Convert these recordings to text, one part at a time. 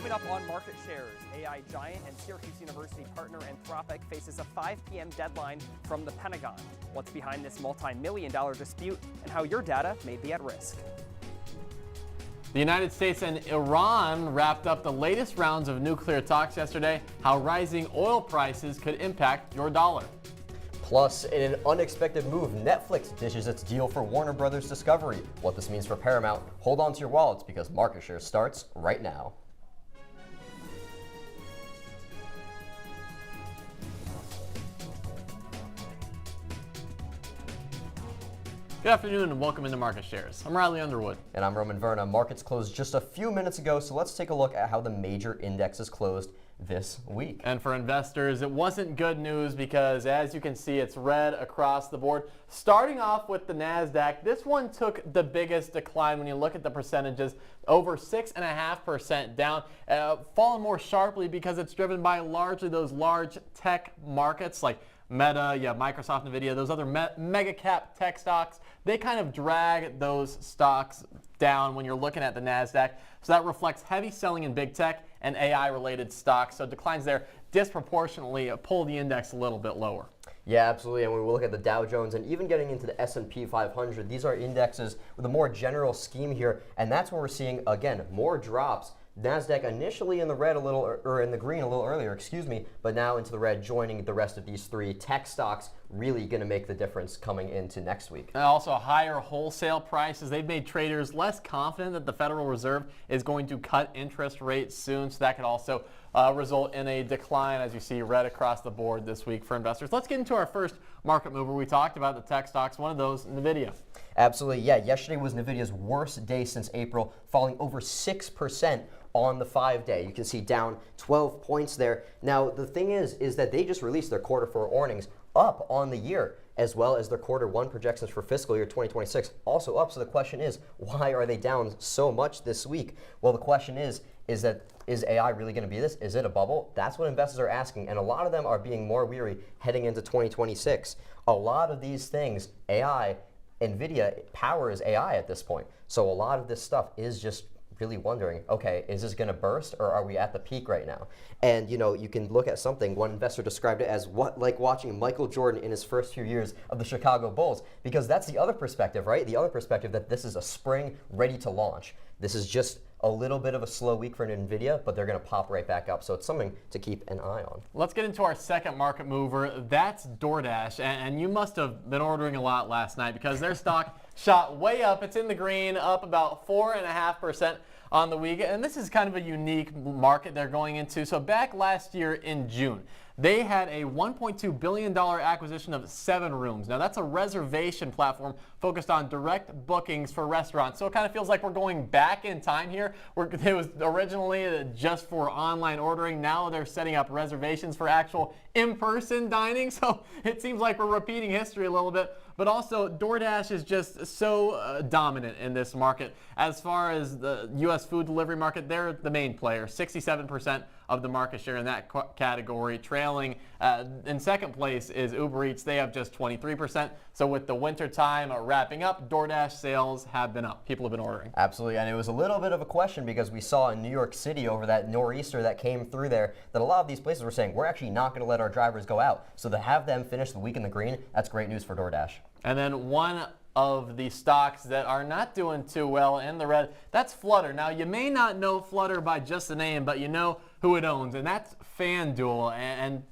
Coming up on Market Shares, AI giant and Syracuse University partner Anthropic faces a 5 p.m. deadline from the Pentagon. What's behind this multi-million-dollar dispute and how your data may be at risk. The United States and Iran wrapped up the latest rounds of nuclear talks yesterday, how rising oil prices could impact your dollar. Plus, in an unexpected move, Netflix dishes its deal for Warner Brothers Discovery. What this means for Paramount, hold on to your wallets because Market Share starts right now. Good afternoon and welcome into Market Shares. I'm Riley Underwood. And I'm Verna. Markets closed just a few minutes ago, so let's take a look at how the major indexes closed this week. And for investors, it wasn't good news because, as you can see, it's red across the board. Starting off with the NASDAQ, this one took the biggest decline when you look at the percentages, over 6.5% down, fallen more sharply because it's driven by largely those large tech markets like Meta, Microsoft, Nvidia, those other mega cap tech stocks. They kind of drag those stocks down when you're looking at the NASDAQ. So that reflects heavy selling in big tech and AI related stocks. So declines there disproportionately pull the index a little bit lower. Yeah, absolutely. And when we look at the Dow Jones and even getting into the S&P 500, these are indexes with a more general scheme here. And that's where we're seeing, again, more drops. NASDAQ initially in the red a little, or in the green a little earlier, but now into the red, joining the rest of these three tech stocks, really going to make the difference coming into next week. And also higher wholesale prices. They've made traders less confident that the Federal Reserve is going to cut interest rates soon, so that could also result in a decline, as you see, red across the board this week for investors. Let's get into our first market mover. We talked about the tech stocks, one of those, Nvidia. Absolutely, yeah. Yesterday was Nvidia's worst day since April, falling over 6% on the 5-day. You can see down 12 points there. Now, the thing is that they just released their quarter 4 earnings up on the year, as well as their quarter 1 projections for fiscal year 2026 also up. So the question is, why are they down so much this week? Well, the question is AI really going to be this? Is it a bubble? That's what investors are asking, and a lot of them are being more weary heading into 2026. A lot of these things, AI, Nvidia powers AI at this point. So a lot of this stuff is just really wondering, okay, is this going to burst or are we at the peak right now? And you can look at something, one investor described it as like watching Michael Jordan in his first few years of the Chicago Bulls, because that's the other perspective, right? The other perspective that this is a spring ready to launch. This is just a little bit of a slow week for Nvidia, but they're going to pop right back up. So it's something to keep an eye on. Let's get into our second market mover. That's DoorDash. And you must have been ordering a lot last night because their stock shot way up. It's in the green, up about 4.5% on the week. And this is kind of a unique market they're going into. So back last year in June, they had a $1.2 billion acquisition of 7 rooms. Now, that's a reservation platform focused on direct bookings for restaurants. So it kind of feels like we're going back in time here. It was originally just for online ordering. Now they're setting up reservations for actual in-person dining. So it seems like we're repeating history a little bit. But also, DoorDash is just so dominant in this market. As far as the U.S. food delivery market, they're the main player, 67% of the market share in that category. Trailing in second place is Uber Eats. They have just 23%. So with the winter time wrapping up, DoorDash sales have been up. People have been ordering. Absolutely, and it was a little bit of a question because we saw in New York City over that nor'easter that came through there that a lot of these places were saying, we're actually not going to let our drivers go out. So to have them finish the week in the green, that's great news for DoorDash. And then one of the stocks that are not doing too well in the red, that's Flutter. Now, you may not know Flutter by just the name, but you know who it owns, and that's FanDuel. And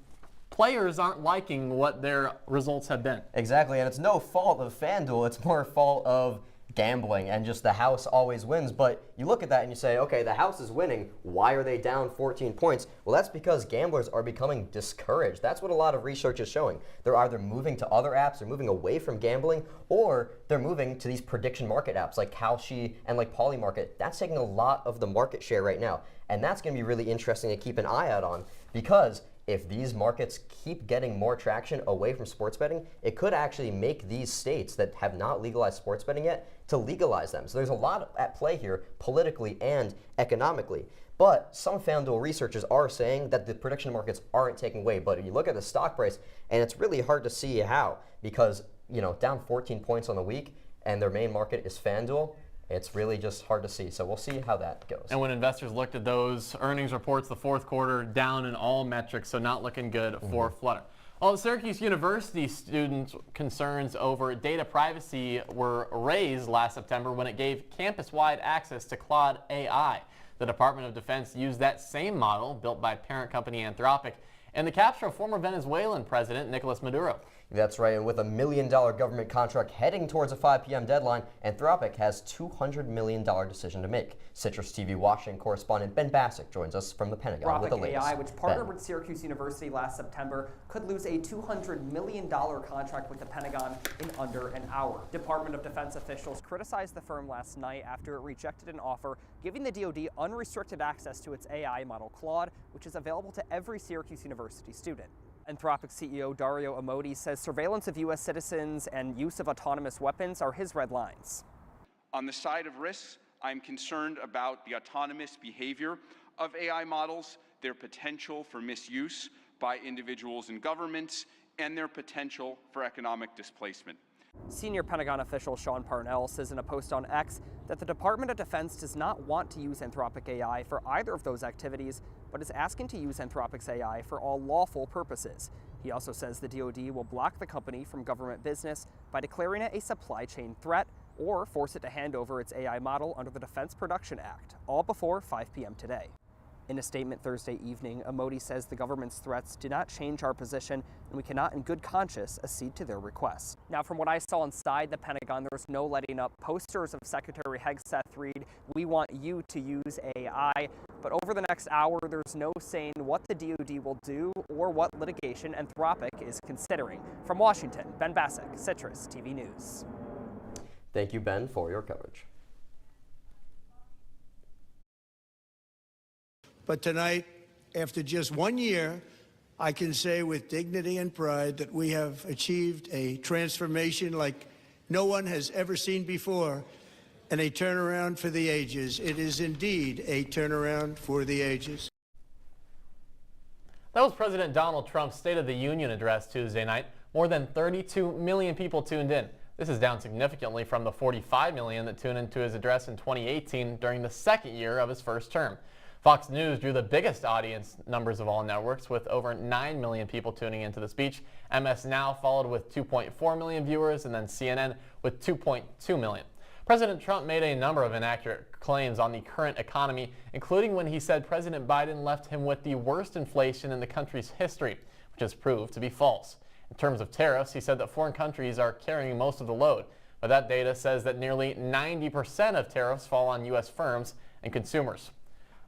players aren't liking what their results have been. Exactly, and it's no fault of FanDuel. It's more fault of gambling and just the house always wins. But you look at that and you say, okay, the house is winning. Why are they down 14 points? Well, that's because gamblers are becoming discouraged. That's what a lot of research is showing. They're either moving to other apps, they're moving away from gambling, or they're moving to these prediction market apps like Kalshi and like Polymarket. That's taking a lot of the market share right now. And that's going to be really interesting to keep an eye out on, because if these markets keep getting more traction away from sports betting, it could actually make these states that have not legalized sports betting yet to legalize them. So there's a lot at play here politically and economically. But some FanDuel researchers are saying that the prediction markets aren't taking away. But if you look at the stock price, and it's really hard to see how, because down 14 points on the week, and their main market is FanDuel, It's really just hard to see. So we'll see how that goes. And when investors looked at those earnings reports, the fourth quarter down in all metrics, so not looking good for Flutter. Well, Syracuse University students' concerns over data privacy were raised last September when it gave campus-wide access to Claude AI. The Department of Defense used that same model, built by parent company Anthropic, in the capture of former Venezuelan President Nicolas Maduro. That's right, and with a $1 million government contract heading towards a 5 p.m. deadline, Anthropic has $200 million decision to make. CitrusTV Washington correspondent Ben Bassick joins us from the Pentagon with the latest. AI, which partnered with Syracuse University last September, could lose a $200 million contract with the Pentagon in under an hour. Department of Defense officials criticized the firm last night after it rejected an offer giving the DoD unrestricted access to its AI model Claude, which is available to every Syracuse University student. Anthropic CEO Dario Amodei says surveillance of U.S. citizens and use of autonomous weapons are his red lines. On the side of risks, I'm concerned about the autonomous behavior of AI models, their potential for misuse by individuals and governments, and their potential for economic displacement. Senior Pentagon official Sean Parnell says in a post on X that the Department of Defense does not want to use Anthropic AI for either of those activities, but is asking to use Anthropic's AI for all lawful purposes. He also says the DoD will block the company from government business by declaring it a supply chain threat or force it to hand over its AI model under the Defense Production Act, all before 5 p.m. today. In a statement Thursday evening, Amodei says the government's threats do not change our position and we cannot in good conscience accede to their requests. Now, from what I saw inside the Pentagon, there's no letting up. Posters of Secretary Hegseth read, "We want you to use AI." But over the next hour, there's no saying what the DoD will do or what litigation Anthropic is considering. From Washington, Ben Bassick, CitrusTV News. Thank you, Ben, for your coverage. But tonight, after just 1 year, I can say with dignity and pride that we have achieved a transformation like no one has ever seen before, and a turnaround for the ages. It is indeed a turnaround for the ages. That was President Donald Trump's State of the Union address Tuesday night. More than 32 million people tuned in. This is down significantly from the 45 million that tuned into his address in 2018 during the second year of his first term. Fox News drew the biggest audience numbers of all networks with over 9 million people tuning into the speech. MS Now followed with 2.4 million viewers, and then CNN with 2.2 million. President Trump made a number of inaccurate claims on the current economy, including when he said President Biden left him with the worst inflation in the country's history, which has proved to be false. In terms of tariffs, he said that foreign countries are carrying most of the load, but that data says that nearly 90% of tariffs fall on U.S. firms and consumers.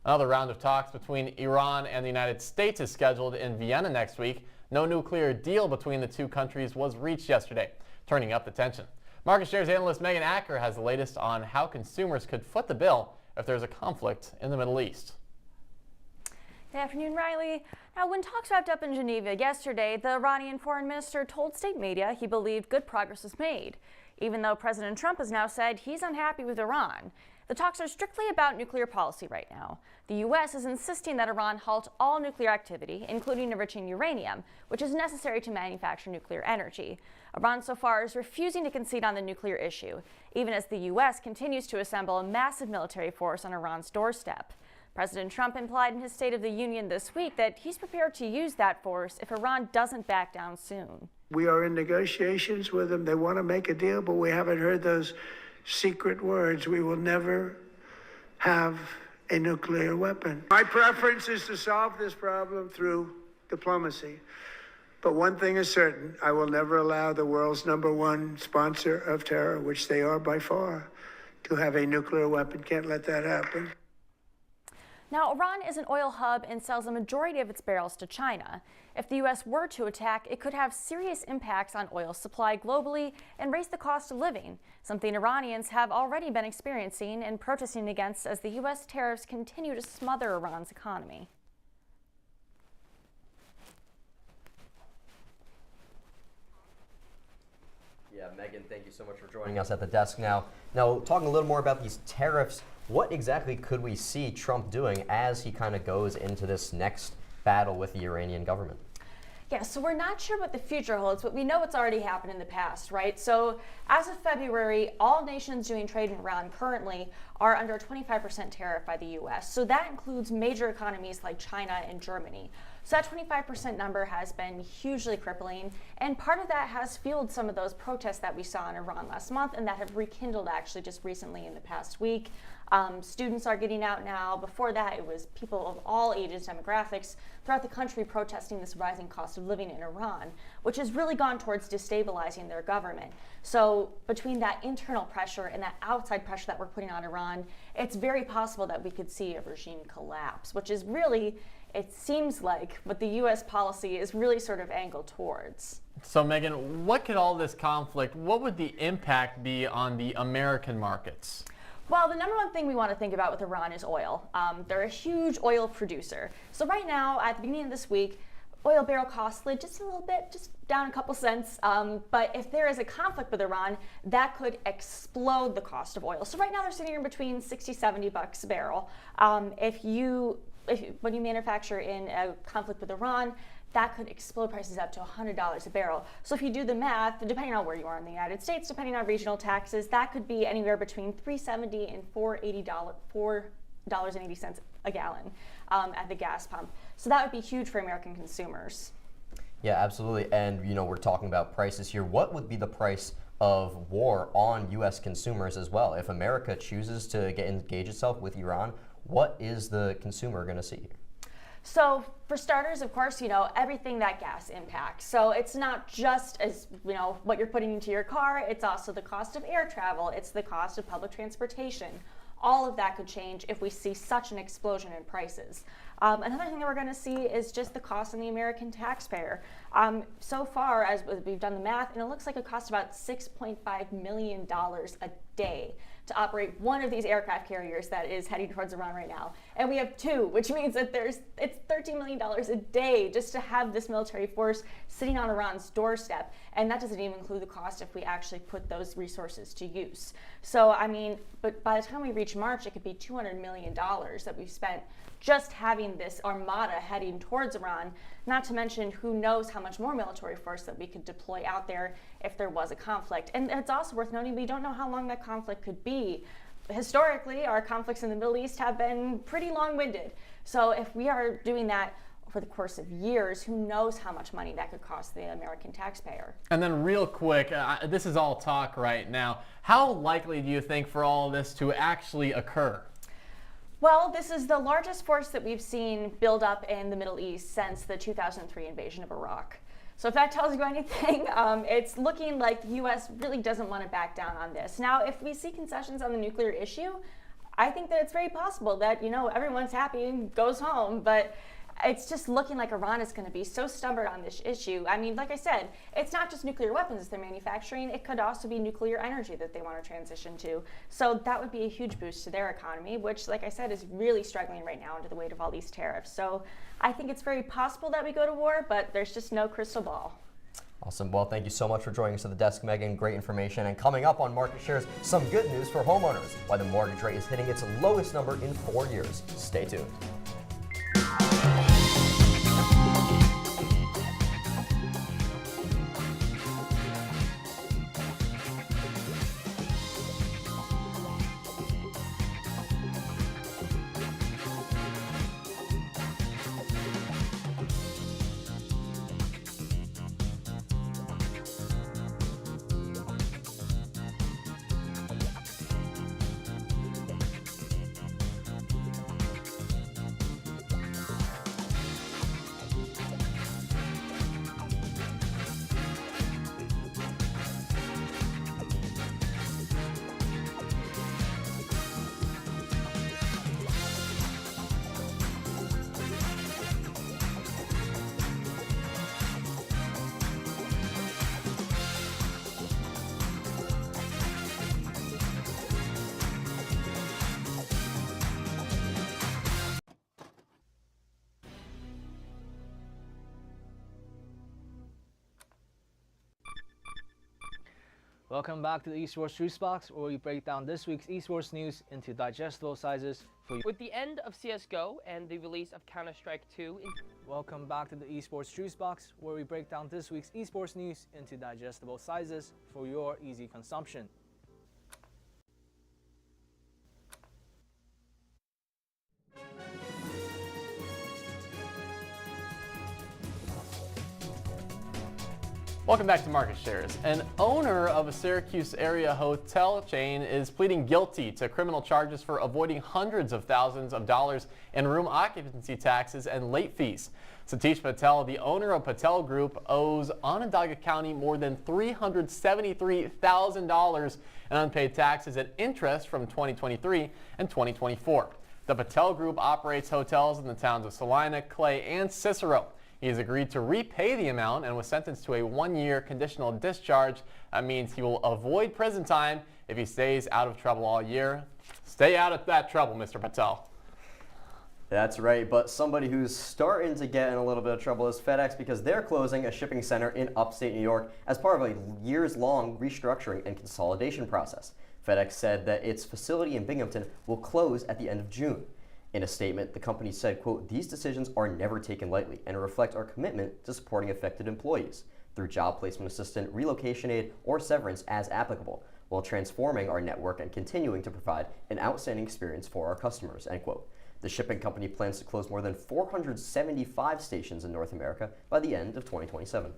Another round of talks between Iran and the United States is scheduled in Vienna next week. No nuclear deal between the two countries was reached yesterday, turning up the tension. Market shares analyst Megan Acker has the latest on how consumers could foot the bill if there's a conflict in the Middle East. Good afternoon, Riley. Now, when talks wrapped up in Geneva yesterday, the Iranian foreign minister told state media he believed good progress was made, even though President Trump has now said he's unhappy with Iran. The talks are strictly about nuclear policy right now. The U.S. is insisting that Iran halt all nuclear activity, including enriching uranium, which is necessary to manufacture nuclear energy. Iran so far is refusing to concede on the nuclear issue, even as the U.S. continues to assemble a massive military force on Iran's doorstep. President Trump implied in his State of the Union this week that he's prepared to use that force if Iran doesn't back down soon. We are in negotiations with them. They want to make a deal, but we haven't heard those secret words. We will never have a nuclear weapon. My preference is to solve this problem through diplomacy. But one thing is certain, I will never allow the world's #1 sponsor of terror, which they are by far, to have a nuclear weapon. Can't let that happen. Now, Iran is an oil hub and sells a majority of its barrels to China. If the U.S. were to attack, it could have serious impacts on oil supply globally and raise the cost of living, something Iranians have already been experiencing and protesting against as the U.S. tariffs continue to smother Iran's economy. Yeah, Megan, thank you so much for joining us at the desk now. Now, talking a little more about these tariffs, what exactly could we see Trump doing as he kind of goes into this next battle with the Iranian government? Yeah, so we're not sure what the future holds, but we know it's already happened in the past, right? So as of February, all nations doing trade in Iran currently are under a 25% tariff by the US. So that includes major economies like China and Germany. So that 25% number has been hugely crippling, and part of that has fueled some of those protests that we saw in Iran last month and that have rekindled actually just recently in the past week. Students are getting out now. Before that, it was people of all ages, demographics throughout the country protesting this rising cost of living in Iran, which has really gone towards destabilizing their government. So between that internal pressure and that outside pressure that we're putting on Iran, it's very possible that we could see a regime collapse, which is really, it seems like, what the U.S. policy is really sort of angled towards. So Megan, what could all this conflict, what would the impact be on the American markets? Well, the number one thing we want to think about with Iran is oil. They're a huge oil producer. So right now, at the beginning of this week, oil barrel cost slid just a little bit, just down a couple cents. But if there is a conflict with Iran, that could explode the cost of oil. So right now they're sitting in between 60, 70 bucks a barrel. When you manufacture in a conflict with Iran, that could explode prices up to $100 a barrel. So if you do the math, depending on where you are in the United States, depending on regional taxes, that could be anywhere between $3.70 and $4.80 a gallon at the gas pump. So that would be huge for American consumers. Yeah, absolutely. And we're talking about prices here. What would be the price of war on U.S. consumers as well? If America chooses to engage itself with Iran, what is the consumer going to see? So for starters, of course, everything that gas impacts. So it's not just as, what you're putting into your car, it's also the cost of air travel, it's the cost of public transportation. All of that could change if we see such an explosion in prices. Another thing that we're going to see is just the cost on the American taxpayer. So far, as we've done the math, and it looks like it costs about $6.5 million a day to operate one of these aircraft carriers that is heading towards Iran right now. And we have two, which means that it's $13 million a day just to have this military force sitting on Iran's doorstep. And that doesn't even include the cost if we actually put those resources to use. So, but by the time we reach March, it could be $200 million that we've spent just having this armada heading towards Iran, not to mention who knows how much more military force that we could deploy out there if there was a conflict. And it's also worth noting we don't know how long that conflict could be. Historically, our conflicts in the Middle East have been pretty long-winded. So if we are doing that for the course of years, who knows how much money that could cost the American taxpayer. And then real quick, this is all talk right now. How likely do you think for all of this to actually occur? Well, this is the largest force that we've seen build up in the Middle East since the 2003 invasion of Iraq. So if that tells you anything, it's looking like the U.S. really doesn't want to back down on this. Now, if we see concessions on the nuclear issue, I think that it's very possible that, everyone's happy and goes home, but it's just looking like Iran is going to be so stubborn on this issue. Like I said, it's not just nuclear weapons they're manufacturing. It could also be nuclear energy that they want to transition to. So that would be a huge boost to their economy, which, like I said, is really struggling right now under the weight of all these tariffs. So I think it's very possible that we go to war, but there's just no crystal ball. Awesome. Well, thank you so much for joining us at the desk, Megan. Great information. And coming up on Market Shares, some good news for homeowners. Why the mortgage rate is hitting its lowest number in 4 years. Stay tuned. Welcome back to the Esports Juice Box, where we break down this week's esports news into digestible sizes for you. With the end of CSGO and the release of Counter-Strike 2... Welcome back to the Esports Juice Box, where we break down this week's esports news into digestible sizes for your easy consumption. Welcome back to Market Shares. An owner of a Syracuse area hotel chain is pleading guilty to criminal charges for avoiding hundreds of thousands of dollars in room occupancy taxes and late fees. Satish Patel, the owner of Patel Group, owes Onondaga County more than $373,000 in unpaid taxes and interest from 2023 and 2024. The Patel Group operates hotels in the towns of Salina, Clay, and Cicero. He has agreed to repay the amount and was sentenced to a 1-year conditional discharge. That means he will avoid prison time if he stays out of trouble all year. Stay out of that trouble, Mr. Patel. That's right, but somebody who's starting to get in a little bit of trouble is FedEx, because they're closing a shipping center in upstate New York as part of a years-long restructuring and consolidation process. FedEx said that its facility in Binghamton will close at the end of June. In a statement, the company said, quote, "These decisions are never taken lightly and reflect our commitment to supporting affected employees through job placement assistance, relocation aid, or severance as applicable, while transforming our network and continuing to provide an outstanding experience for our customers," end quote. The shipping company plans to close more than 475 stations in North America by the end of 2027.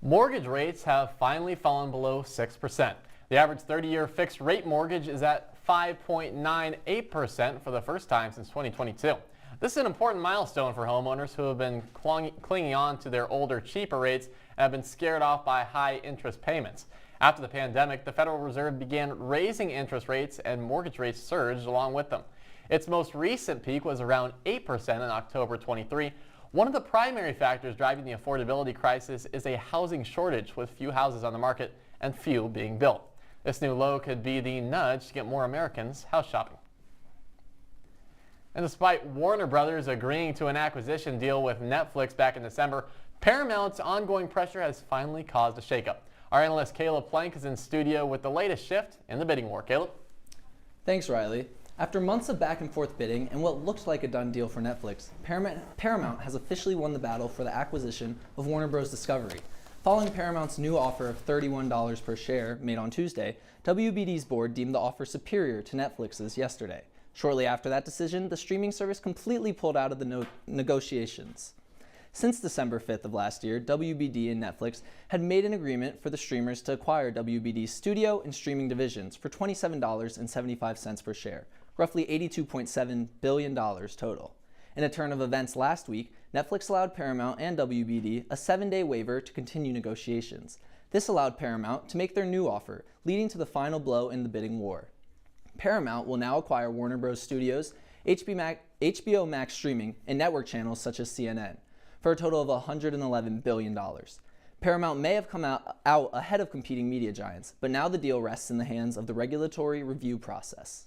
Mortgage rates have finally fallen below 6%. The average 30-year fixed rate mortgage is at 5.98% for the first time since 2022. This is an important milestone for homeowners who have been clinging on to their older, cheaper rates and have been scared off by high interest payments. After the pandemic, the Federal Reserve began raising interest rates and mortgage rates surged along with them. Its most recent peak was around 8% in October 23. One of the primary factors driving the affordability crisis is a housing shortage, with few houses on the market and few being built. This new low could be the nudge to get more Americans house shopping. And despite Warner Brothers agreeing to an acquisition deal with Netflix back in December, Paramount's ongoing pressure has finally caused a shakeup. Our analyst Caleb Plank is in studio with the latest shift in the bidding war. Caleb? Thanks, Riley. After months of back and forth bidding and what looked like a done deal for Netflix, Paramount has officially won the battle for the acquisition of Warner Bros. Discovery. Following Paramount's new offer of $31 per share made on Tuesday, WBD's board deemed the offer superior to Netflix's yesterday. Shortly after that decision, the streaming service completely pulled out of the negotiations. Since December 5th of last year, WBD and Netflix had made an agreement for the streamers to acquire WBD's studio and streaming divisions for $27.75 per share, roughly $82.7 billion total. In a turn of events last week, Netflix allowed Paramount and WBD a 7-day waiver to continue negotiations. This allowed Paramount to make their new offer, leading to the final blow in the bidding war. Paramount will now acquire Warner Bros. Studios, HBO Max streaming, and network channels such as CNN, for a total of $111 billion. Paramount may have come out ahead of competing media giants, but now the deal rests in the hands of the regulatory review process.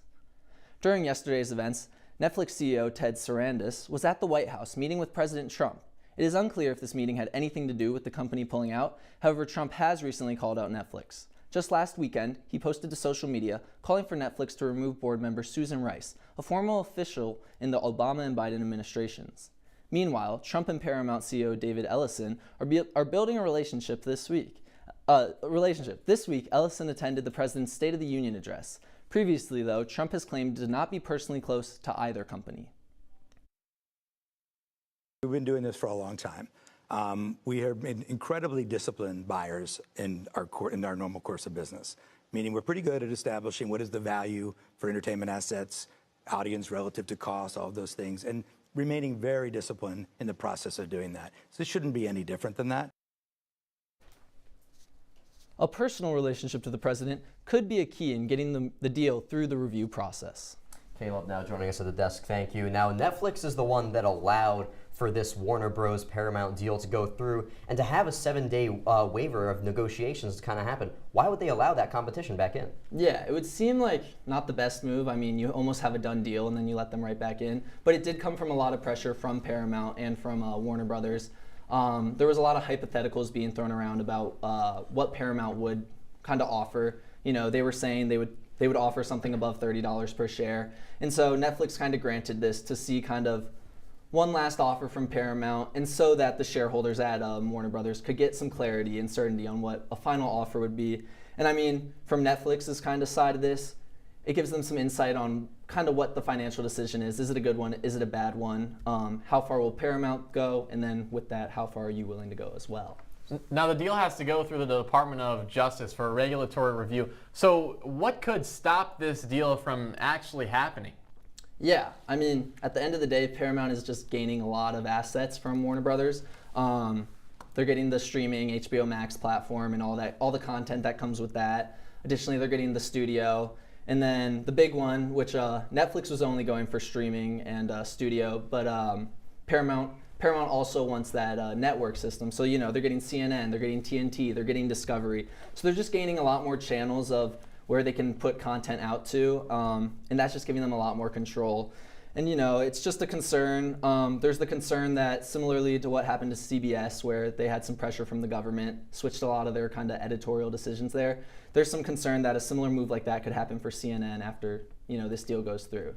During yesterday's events, Netflix CEO Ted Sarandos was at the White House meeting with President Trump. It is unclear if this meeting had anything to do with the company pulling out. However, Trump has recently called out Netflix. Just last weekend, he posted to social media calling for Netflix to remove board member Susan Rice, a former official in the Obama and Biden administrations. Meanwhile, Trump and Paramount CEO David Ellison are building a relationship this week. This week, Ellison attended the president's State of the Union address. Previously, though, Trump has claimed to not be personally close to either company. We've been doing this for a long time. We have been incredibly disciplined buyers in our normal course of business, meaning we're pretty good at establishing what is the value for entertainment assets, audience relative to cost, all of those things, and remaining very disciplined in the process of doing that. So this shouldn't be any different than that. A personal relationship to the president could be a key in getting the deal through the review process. Caleb now joining us at the desk. Thank you. Now, Netflix is the one that allowed for this Warner Bros. Paramount deal to go through and to have a 7-day waiver of negotiations to kind of happen. Why would they allow that competition back in? Yeah, it would seem like not the best move. I mean, you almost have a done deal and then you let them right back in. But it did come from a lot of pressure from Paramount and from Warner Brothers. There was a lot of hypotheticals being thrown around about what Paramount would kind of offer. You know, they were saying they would offer something above $30 per share. And so Netflix kind of granted this to see kind of one last offer from Paramount, and so that the shareholders at Warner Brothers could get some clarity and certainty on what a final offer would be. And I mean, from Netflix's kind of side of this, it gives them some insight on kind of what the financial decision is. Is it a good one? Is it a bad one? How far will Paramount go? And then with that, how far are you willing to go as well? Now, the deal has to go through the Department of Justice for a regulatory review. So what could stop this deal from actually happening? Yeah, I mean, at the end of the day, Paramount is just gaining a lot of assets from Warner Brothers. They're getting the streaming HBO Max platform and all the content that comes with that. Additionally, they're getting the studio. And then the big one, which Netflix was only going for streaming and studio, but Paramount also wants that network system. So, you know, they're getting CNN, they're getting TNT, they're getting Discovery. So they're just gaining a lot more channels of where they can put content out to, and that's just giving them a lot more control. And, you know, it's just a concern. There's the concern that similarly to what happened to CBS, where they had some pressure from the government, switched a lot of their kind of editorial decisions there. There's some concern that a similar move like that could happen for CNN after, you know, this deal goes through.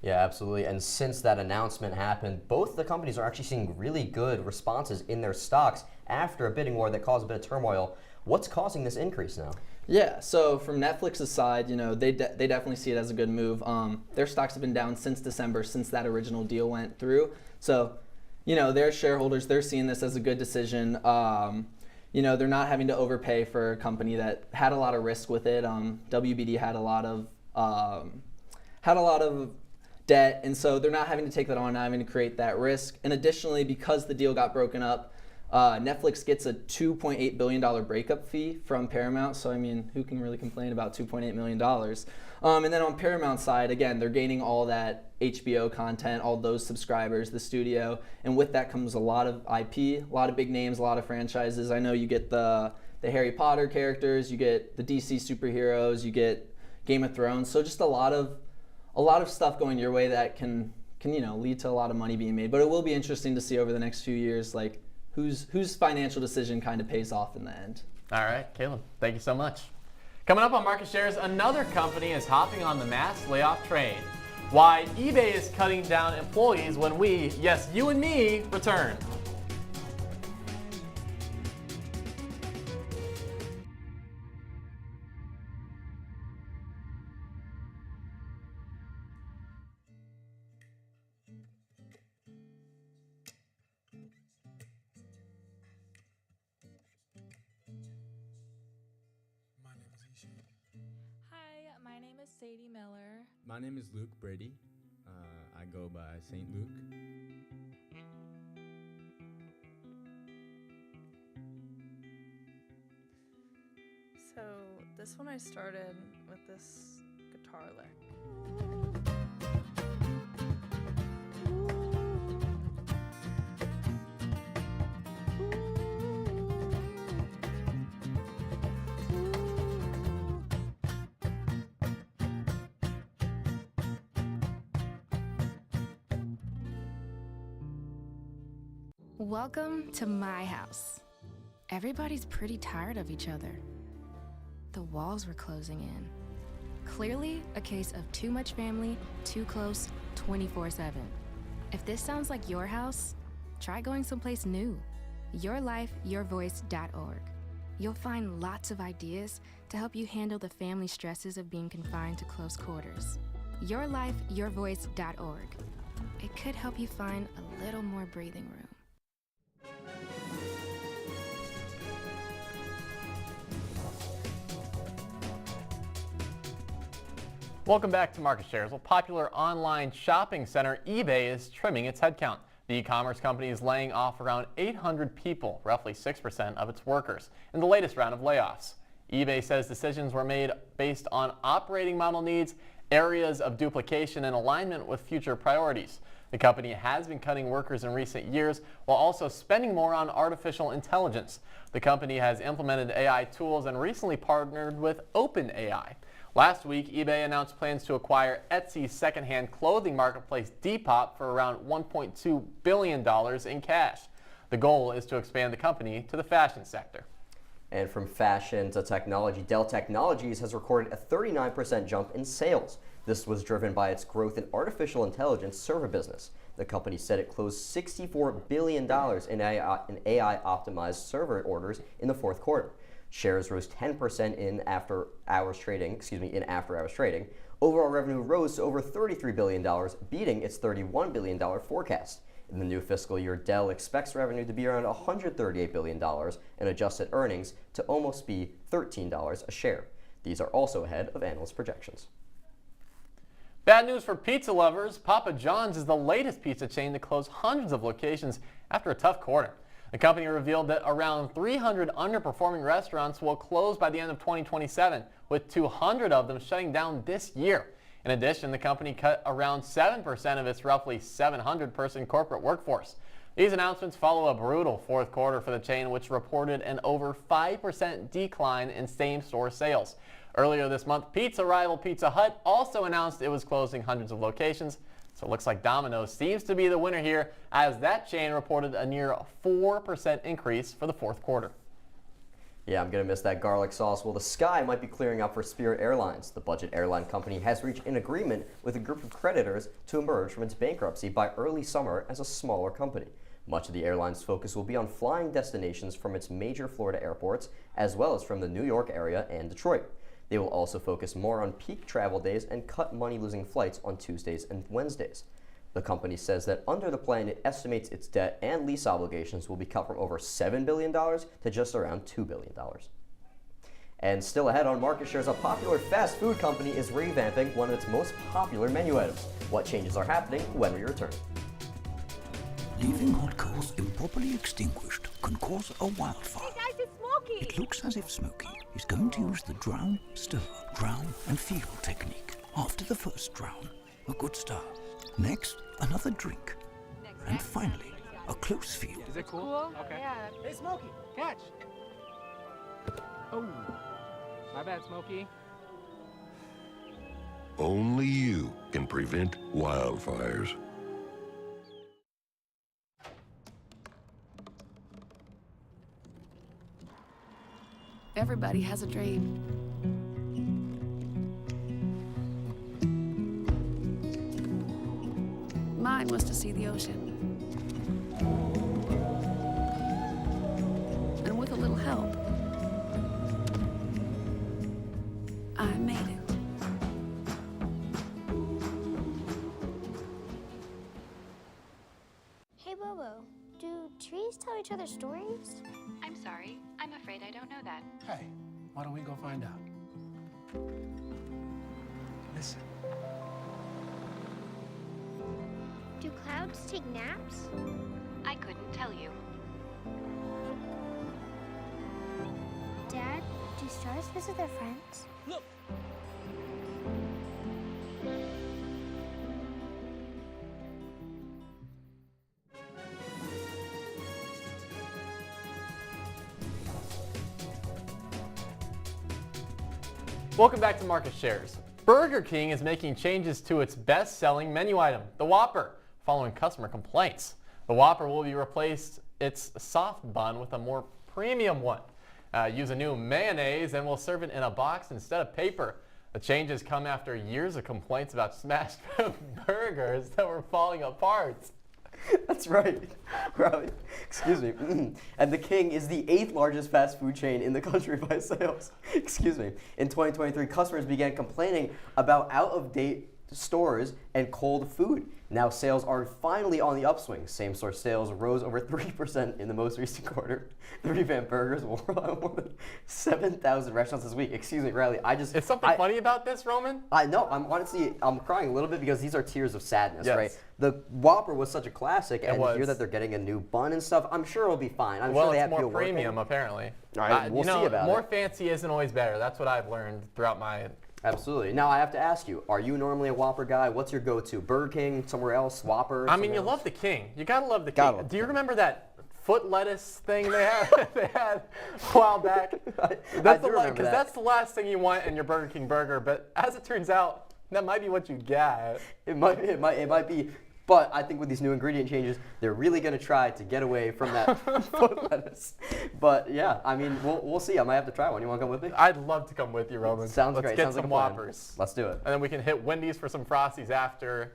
Yeah, absolutely. And since that announcement happened, both the companies are actually seeing really good responses in their stocks after a bidding war that caused a bit of turmoil. What's causing this increase now? Yeah, so from Netflix's side, you know, they definitely see it as a good move. Their stocks have been down since December, since that original deal went through. So, you know, their shareholders, they're seeing this as a good decision. You know, they're not having to overpay for a company that had a lot of risk with it. WBD had a lot of debt, and so they're not having to take that on, not having to create that risk. And additionally, because the deal got broken up, Netflix gets a $2.8 billion breakup fee from Paramount. So, I mean, who can really complain about $2.8 million? And then on Paramount's side, again, they're gaining all that HBO content, all those subscribers, the studio. And with that comes a lot of IP, a lot of big names, a lot of franchises. I know you get the Harry Potter characters, you get the DC superheroes, you get Game of Thrones. So just a lot of stuff going your way that can you know, lead to a lot of money being made. But it will be interesting to see over the next few years, like, whose financial decision kind of pays off in the end. All right, Caleb, thank you so much. Coming up on Market Shares, another company is hopping on the mass layoff train. Why eBay is cutting down employees when we, yes, you and me, return. My name is Sadie Miller. My name is Luke Brady. I go by St. Luke. So this one I started with this guitar lick. Welcome to my house. Everybody's pretty tired of each other. The walls were closing in. Clearly a case of too much family, too close, 24/7. If this sounds like your house, try going someplace new. YourLifeYourVoice.org. You'll find lots of ideas to help you handle the family stresses of being confined to close quarters. YourLifeYourVoice.org. It could help you find a little more breathing room. Welcome back to Market Shares. Well, popular online shopping center eBay is trimming its headcount. The e-commerce company is laying off around 800 people, roughly 6% of its workers, in the latest round of layoffs. eBay says decisions were made based on operating model needs, areas of duplication, and alignment with future priorities. The company has been cutting workers in recent years while also spending more on artificial intelligence. The company has implemented AI tools and recently partnered with OpenAI. Last week, eBay announced plans to acquire Etsy's secondhand clothing marketplace Depop for around $1.2 billion in cash. The goal is to expand the company to the fashion sector. And from fashion to technology, Dell Technologies has recorded a 39% jump in sales. This was driven by its growth in artificial intelligence server business. The company said it closed $64 billion in AI-optimized server orders in the fourth quarter. Shares rose 10% in after-hours trading. Overall revenue rose to over $33 billion, beating its $31 billion forecast. In the new fiscal year, Dell expects revenue to be around $138 billion and adjusted earnings to almost be $13 a share. These are also ahead of analyst projections. Bad news for pizza lovers. Papa John's is the latest pizza chain to close hundreds of locations after a tough quarter. The company revealed that around 300 underperforming restaurants will close by the end of 2027, with 200 of them shutting down this year. In addition, the company cut around 7% of its roughly 700-person corporate workforce. These announcements follow a brutal fourth quarter for the chain, which reported an over 5% decline in same-store sales. Earlier this month, pizza rival Pizza Hut also announced it was closing hundreds of locations. So it looks like Domino's seems to be the winner here, as that chain reported a near 4% increase for the fourth quarter. Yeah, I'm going to miss that garlic sauce. Well, the sky might be clearing up for Spirit Airlines. The budget airline company has reached an agreement with a group of creditors to emerge from its bankruptcy by early summer as a smaller company. Much of the airline's focus will be on flying destinations from its major Florida airports, as well as from the New York area and Detroit. They will also focus more on peak travel days and cut money-losing flights on Tuesdays and Wednesdays. The company says that under the plan, it estimates its debt and lease obligations will be cut from over $7 billion to just around $2 billion. And still ahead on market shares, a popular fast food company is revamping one of its most popular menu items. What changes are happening when we return? Leaving hot coals improperly extinguished can cause a wildfire. Hey guys, it's Smokey! It looks as if Smokey is going to use the drown, stir, drown and feel technique. After the first drown, a good start. Next, another drink. And finally, a close feel. Is it cool? Okay. Yeah. Hey, Smokey, catch! Oh, my bad, Smokey. Only you can prevent wildfires. Everybody has a dream. Mine was to see the ocean. And with a little help, I made it. Hey Bobo, do trees tell each other stories? I'm sorry. I'm afraid I don't know that. Hey, why don't we go find out? Listen. Do clouds take naps? I couldn't tell you. Dad, do stars visit their friends? Look! Welcome back to Market Shares. Burger King is making changes to its best-selling menu item, the Whopper, following customer complaints. The Whopper will be replaced its soft bun with a more premium one. Use a new mayonnaise and will serve it in a box instead of paper. The changes come after years of complaints about smashed burgers that were falling apart. That's right. Excuse me. And the King is the 8th largest fast food chain in the country by sales. Excuse me. In 2023, customers began complaining about out-of-date stores and cold food. Now sales are finally on the upswing. Same-store sales rose over 3% in the most recent quarter. The revamped burgers will roll out more than 7,000 restaurants this week. Excuse me, Riley. Is something funny about this, Roman? I know. I'm crying a little bit because these are tears of sadness, yes. right? The Whopper was such a classic, and to hear that they're getting a new bun and stuff, I'm sure it'll be fine. I'm sure they have more people premium, working. apparently. All right, we'll see about more it. fancy isn't always better. That's what I've learned throughout my... Absolutely. Now I have to ask you, are you normally a Whopper guy? What's your go-to? Burger King, somewhere else, Whopper? I mean, you love the King. You gotta love the King. Do you remember that foot lettuce thing they had a while back? That's the last thing you want in your Burger King burger. But as it turns out, that might be what you get. It might be But I think with these new ingredient changes, they're really going to try to get away from that foot lettuce. But yeah, I mean, we'll see. I might have to try one. You want to come with me? I'd love to come with you, Roman. Sounds Let's great. get Sounds some like a plan. Whoppers. Let's do it. And then we can hit Wendy's for some Frosties after,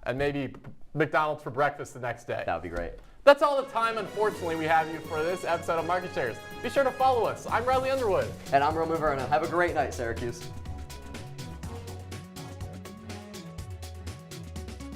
and maybe McDonald's for breakfast the next day. That would be great. That's all the time, unfortunately, we have you for this episode of Market Shares. Be sure to follow us. I'm Riley Underwood. And I'm Roman Verna. Have a great night, Syracuse.